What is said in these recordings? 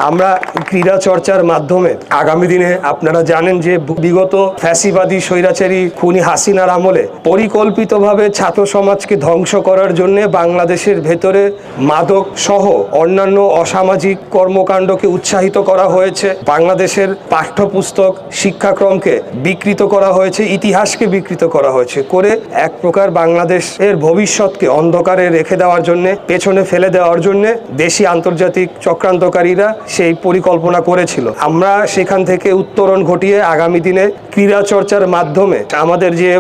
আমরা ক্রীড়া চর্চার মাধ্যমে আগামী দিনে আপনারা জানেন যে বিগত ফ্যাসিবাদী স্বৈরাচারী খুনি হাসিনার আমলে পরিকল্পিতভাবে ছাত্র সমাজকে ধ্বংস করার জন্য বাংলাদেশের ভেতরে মাদক সহ অন্যান্য অসামাজিক কর্মকাণ্ডকে উৎসাহিত করা হয়েছে। বাংলাদেশের পাঠ্যপুস্তক শিক্ষাক্রমকে বিকৃত করা হয়েছে, ইতিহাসকে বিকৃত করা হয়েছে, করে এক প্রকার বাংলাদেশের ভবিষ্যৎকে অন্ধকারে রেখে দেওয়ার জন্য, পেছনে ফেলে দেওয়ার জন্য দেশি আন্তর্জাতিক চক্রান্তকারীরা সেই পরিকল্পনা করেছিল। আমরা সেখান থেকে উত্তরণ ঘটিয়ে আগামী দিনে ক্রীড়া চর্চার মাধ্যমে আমাদের যে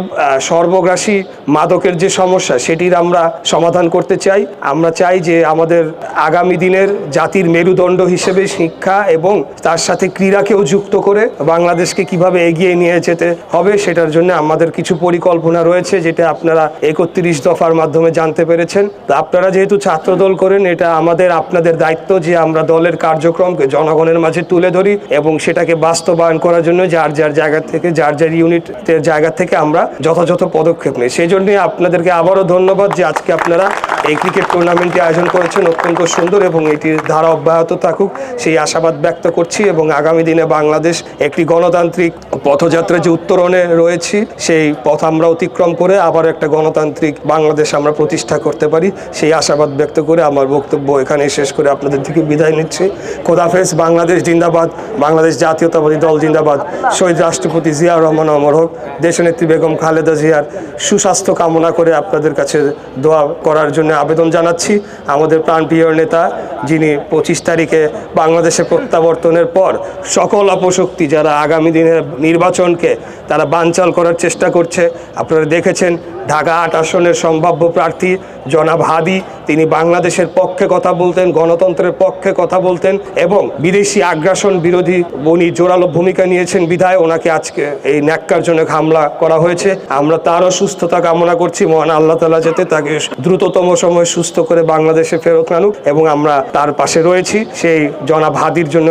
সর্বগ্রাসী মাদকের যে সমস্যা সেটির আমরা সমাধান করতে চাই। আমরা চাই যে আমাদের আগামী দিনের জাতির মেরুদণ্ড হিসেবে শিক্ষা এবং তার সাথে ক্রীড়াকেও যুক্ত করে বাংলাদেশকে কিভাবে এগিয়ে নিয়ে যেতে হবে সেটার জন্য আমাদের কিছু পরিকল্পনা রয়েছে, যেটা আপনারা 31 দফার মাধ্যমে জানতে পেরেছেন। আপনারা যেহেতু ছাত্রদল করেন, এটা আমাদের আপনাদের দায়িত্ব যে আমরা দলের কার্যক্রমকে জনগণের মাঝে তুলে ধরি এবং সেটাকে বাস্তবায়ন করার জন্য যার যার জায়গা থেকে, যার যার ইউনিটের জায়গা থেকে আমরা যথাযথ পদক্ষেপ নিই। সেই জন্যই আপনাদেরকে আবারও ধন্যবাদ যে আজকে আপনারা এই ক্রিকেট টুর্নামেন্টটি আয়োজন করেছেন, অত্যন্ত সুন্দর, এবং এটির ধারা অব্যাহত থাকুক সেই আশাবাদ ব্যক্ত করছি। এবং আগামী দিনে বাংলাদেশ একটি গণতান্ত্রিক পথযাত্রা যে উত্তরণে রয়েছি, সেই পথ আমরা অতিক্রম করে আবার একটা গণতান্ত্রিক বাংলাদেশ আমরা প্রতিষ্ঠা করতে পারি, সেই আশাবাদ ব্যক্ত করে আমার বক্তব্য এখানে শেষ করে আপনাদের থেকে বিদায় নিচ্ছি। খোদাফেজ। বাংলাদেশ জিন্দাবাদ, বাংলাদেশ জাতীয়তাবাদী দল জিন্দাবাদ। শহীদ রাষ্ট্রপতি জিয়াউর রহমান অমর হোক। দেশনেত্রী বেগম খালেদা জিয়ার সুস্বাস্থ্য কামনা করে আপনাদের কাছে দোয়া করার জন্য আবেদন জানাচ্ছি। আমাদের প্রাণপ্রিয় নেতা, যিনি 25 তারিখে বাংলাদেশে প্রত্যাবর্তনের পর সকল অপশক্তি যারা আগামী দিনের নির্বাচনকে তারা বানচাল করার চেষ্টা করছে, আপনারা দেখেছেন ঢাকা 8 আসনের সম্ভাব্য প্রার্থী জনাব হাদি, তিনি বাংলাদেশের পক্ষে কথা বলতেন, গণতন্ত্রের পক্ষে কথা বলতেন এবং বিদেশি আগ্রাসন বিরোধী উনি জোরালো ভূমিকা নিয়েছেন বিধায় ওনাকে আজকে এই ন্যাক্কারজনক হামলা করা হয়েছে। আমরা তারও সুস্থতা কামনা করছি, মহান আল্লাহ তাআলা যাতে তাকে দ্রুততম সময়ে সুস্থ করে বাংলাদেশে ফেরত আনুক, এবং আমরা তার পাশে রয়েছি। সেই জনাব হাদির জন্য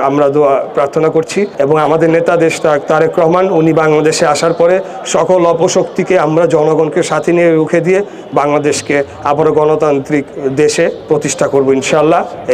আমরা দোয়া প্রার্থনা করছি। এবং আমাদের নেতা দেশ তারেক রহমান, উনি বাংলাদেশে আসার পরে সকল অপশক্তিকে আমরা জনগণকে সাথে নিয়ে রুখে দিয়ে বাংলাদেশকে আবারও গণতান্ত্রিক দেশে প্রতিষ্ঠা করব ইনশাআল্লাহ। এই